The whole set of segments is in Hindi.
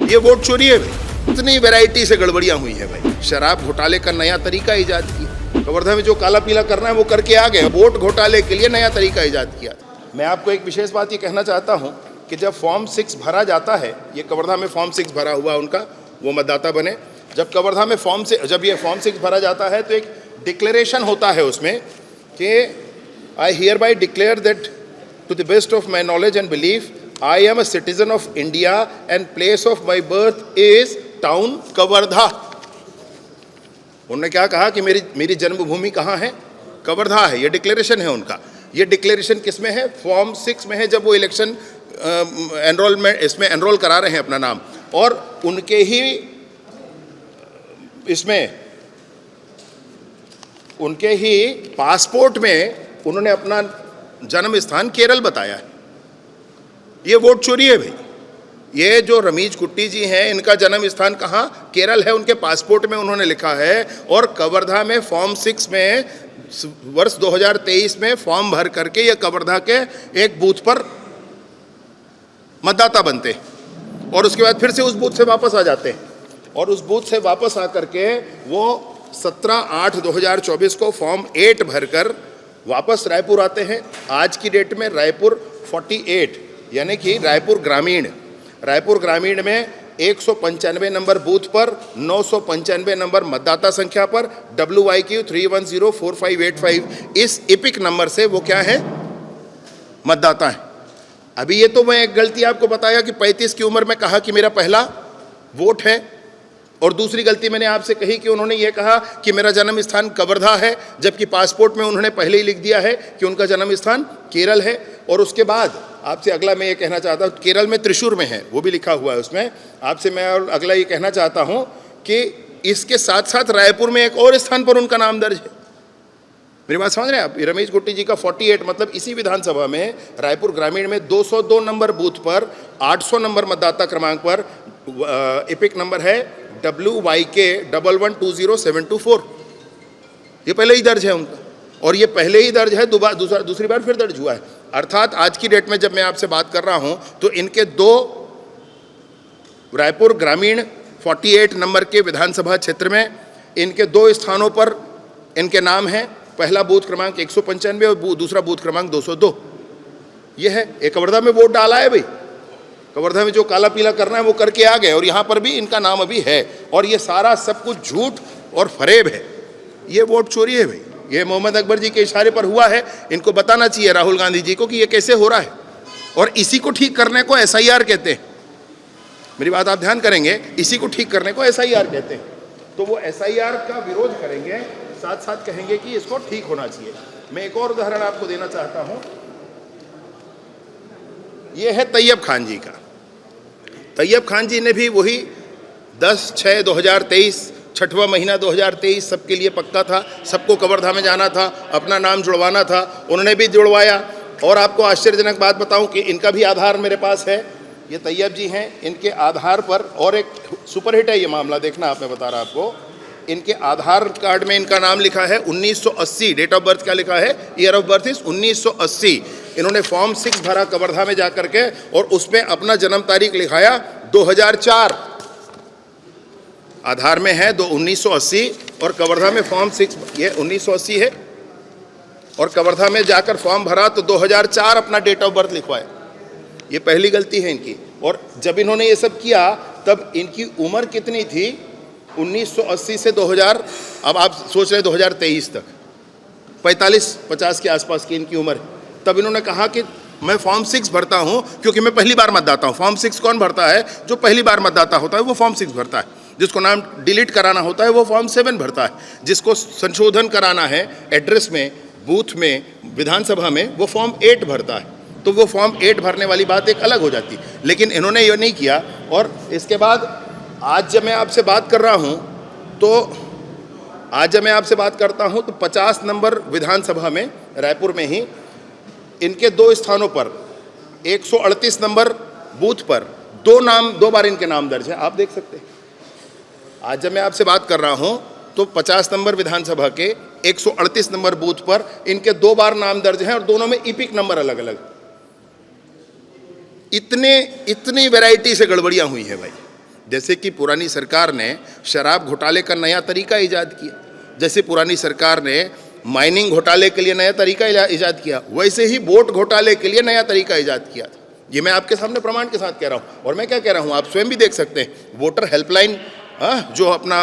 ये वोट चोरी है भाई। इतनी वैरायटी से गड़बड़ियां हुई है भाई। शराब घोटाले का नया तरीका ईजाद किया। कवर्धा में जो काला पीला करना है वो करके आ गए। वोट घोटाले के लिए नया तरीका ईजाद किया। मैं आपको एक विशेष बात ये कहना चाहता हूँ कि जब फॉर्म 6 भरा जाता है, ये कवर्धा में फॉर्म 6 भरा हुआ उनका, वो मतदाता बने। जब कवर्धा में जब ये फॉर्म 6 भरा जाता है तो एक डिक्लेरेशन होता है उसमें कि I hereby declare that to the best of my knowledge and belief I am a citizen of India and place of my birth is town Kawardha. उन्होंने क्या कहा कि मेरी जन्मभूमि कहाँ है? कवर्धा है। ये डिक्लेरेशन है उनका। ये डिक्लेरेशन किस में है? फॉर्म 6 में है। जब वो इलेक्शन एनरोलमेंट इसमें एनरोल करा रहे हैं अपना नाम, और उनके ही इसमें उनके ही पासपोर्ट में उन्होंने अपना जन्म स्थान केरल बताया है। ये वोट चोरी है भाई। ये जो रमीज कुट्टी जी हैं, इनका जन्म स्थान कहाँ? केरल है। उनके पासपोर्ट में उन्होंने लिखा है। और कवर्धा में फॉर्म 6 में वर्ष 2023 में फॉर्म भर करके ये कवर्धा के एक बूथ पर मतदाता बनते हैं और उसके बाद फिर से उस बूथ से वापस आ जाते हैं। और उस बूथ से वापस आ करके वो 17/8/2024 को फॉर्म 8 भरकर वापस रायपुर आते हैं। आज की डेट में रायपुर 48 यानी कि रायपुर ग्रामीण में 195 नंबर बूथ पर 995 नंबर मतदाता संख्या पर WIQ 3104585 इस इपिक नंबर से वो क्या है? मतदाता है। अभी ये तो मैं एक गलती आपको बताया कि 35 की उम्र में कहा कि मेरा पहला वोट है, और दूसरी गलती मैंने आपसे कही कि उन्होंने ये कहा कि मेरा जन्म स्थान कवर्धा है, जबकि पासपोर्ट में उन्होंने पहले ही लिख दिया है कि उनका जन्म स्थान केरल है। और उसके बाद आपसे अगला मैं ये कहना चाहता हूँ, केरल में त्रिशूर में है, वो भी लिखा हुआ है उसमें। आपसे मैं और अगला ये कहना चाहता हूँ कि इसके साथ साथ रायपुर में एक और स्थान पर उनका नाम दर्ज है। मेरी बात समझ रहे हैं आप? रमेश कुट्टी जी का 48 मतलब इसी विधानसभा में रायपुर ग्रामीण में 202 नंबर बूथ पर 800 नंबर मतदाता क्रमांक पर इपिक नंबर है WYK 112074। ये पहले ही दर्ज है उनका, और ये पहले ही दर्ज है, दूसरी बार फिर दर्ज हुआ है। अर्थात आज की डेट में जब मैं आपसे बात कर रहा हूं तो इनके दो रायपुर ग्रामीण 48 नंबर के विधानसभा क्षेत्र में इनके 2 स्थानों पर इनके नाम हैं। पहला बूथ क्रमांक 195 और दूसरा बूथ क्रमांक 202। ये है। एक कवर्धा में वोट डाला है भाई। कवर्धा में जो काला पीला करना है वो करके आ गए, और यहाँ पर भी इनका नाम अभी है। और ये सारा सब कुछ झूठ और फरेब है। ये वोट चोरी है भाई। ये मोहम्मद अकबर जी के इशारे पर हुआ है। इनको बताना चाहिए राहुल गांधी जी को कि ये कैसे हो रहा है, और इसी को ठीक करने को SIR कहते हैं। मेरी बात आप ध्यान करेंगे, इसी को ठीक करने को SIR कहते हैं। तो वो SIR का विरोध करेंगे, साथ साथ कहेंगे कि इसको ठीक होना चाहिए। मैं एक और उदाहरण आपको देना चाहता हूं। यह है तैयब खान जी का। तैयब खान जी ने भी वही 10/6/2023 छठवां महीना 2023 सबके लिए पक्का था। सबको कवर्धा में जाना था, अपना नाम जुड़वाना था। उन्होंने भी जुड़वाया। और आपको आश्चर्यजनक बात बताऊं कि इनका भी आधार मेरे पास है। ये तैयब जी हैं। इनके आधार पर, और एक सुपरहिट है ये मामला, देखना आप, मैं बता रहा आपको। इनके आधार कार्ड में इनका नाम लिखा है 1980। डेट ऑफ बर्थ क्या लिखा है? Year of birth is 1980। इन्होंने फॉर्म 6 भरा कवर्धा में जाकर के, और उसमें अपना जन्म तारीख लिखाया 2004। आधार में है 1980 और कवर्धा में फॉर्म 6 ये 1980 है, और कवर्धा में जाकर फॉर्म भरा तो 2004 अपना डेट ऑफ बर्थ लिखवाया। ये पहली गलती है इनकी। और जब इन्होंने ये सब किया तब इनकी उम्र कितनी थी? 1980 से 2000, अब आप सोच रहे 2023 तक 45-50 के आसपास की इनकी उम्र है। तब इन्होंने कहा कि मैं फॉर्म 6 भरता हूं क्योंकि मैं पहली बार मतदाता हूं। फॉर्म 6 कौन भरता है? जो पहली बार मतदाता होता है वो फॉर्म 6 भरता है। जिसको नाम डिलीट कराना होता है वो फॉर्म 7 भरता है। जिसको संशोधन कराना है एड्रेस में, बूथ में, विधानसभा में, वो फॉर्म 8 भरता है। तो वो फॉर्म 8 भरने वाली बात एक अलग हो जाती, लेकिन इन्होंने ये नहीं किया। और इसके बाद आज जब मैं आपसे बात कर रहा हूं तो 50 नंबर विधानसभा में रायपुर में ही इनके 2 स्थानों पर 138 नंबर बूथ पर 2 बार इनके नाम दर्ज है। आप देख सकते हैं। आज जब मैं आपसे बात कर रहा हूं तो 50 नंबर विधानसभा के 138 नंबर बूथ पर इनके 2 बार नाम दर्ज हैं, और दोनों में इपिक नंबर अलग अलग। इतनी वैरायटी से गड़बड़ियां हुई है भाई। जैसे कि पुरानी सरकार ने शराब घोटाले का नया तरीका ईजाद किया, जैसे पुरानी सरकार ने माइनिंग घोटाले के लिए नया तरीका ईजाद किया, वैसे ही वोट घोटाले के लिए नया तरीका ईजाद किया था। ये मैं आपके सामने प्रमाण के साथ कह रहा हूँ। और मैं क्या कह रहा हूँ, आप स्वयं भी देख सकते हैं। वोटर हेल्पलाइन जो अपना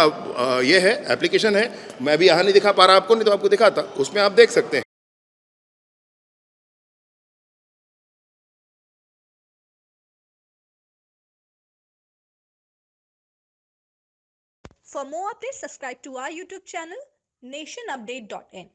ये है एप्लीकेशन है, मैं भी यहाँ नहीं दिखा पा रहा आपको, नहीं तो आपको दिखाता, उसमें आप देख सकते हैं। For more updates, subscribe to our YouTube channel nationupdate.in.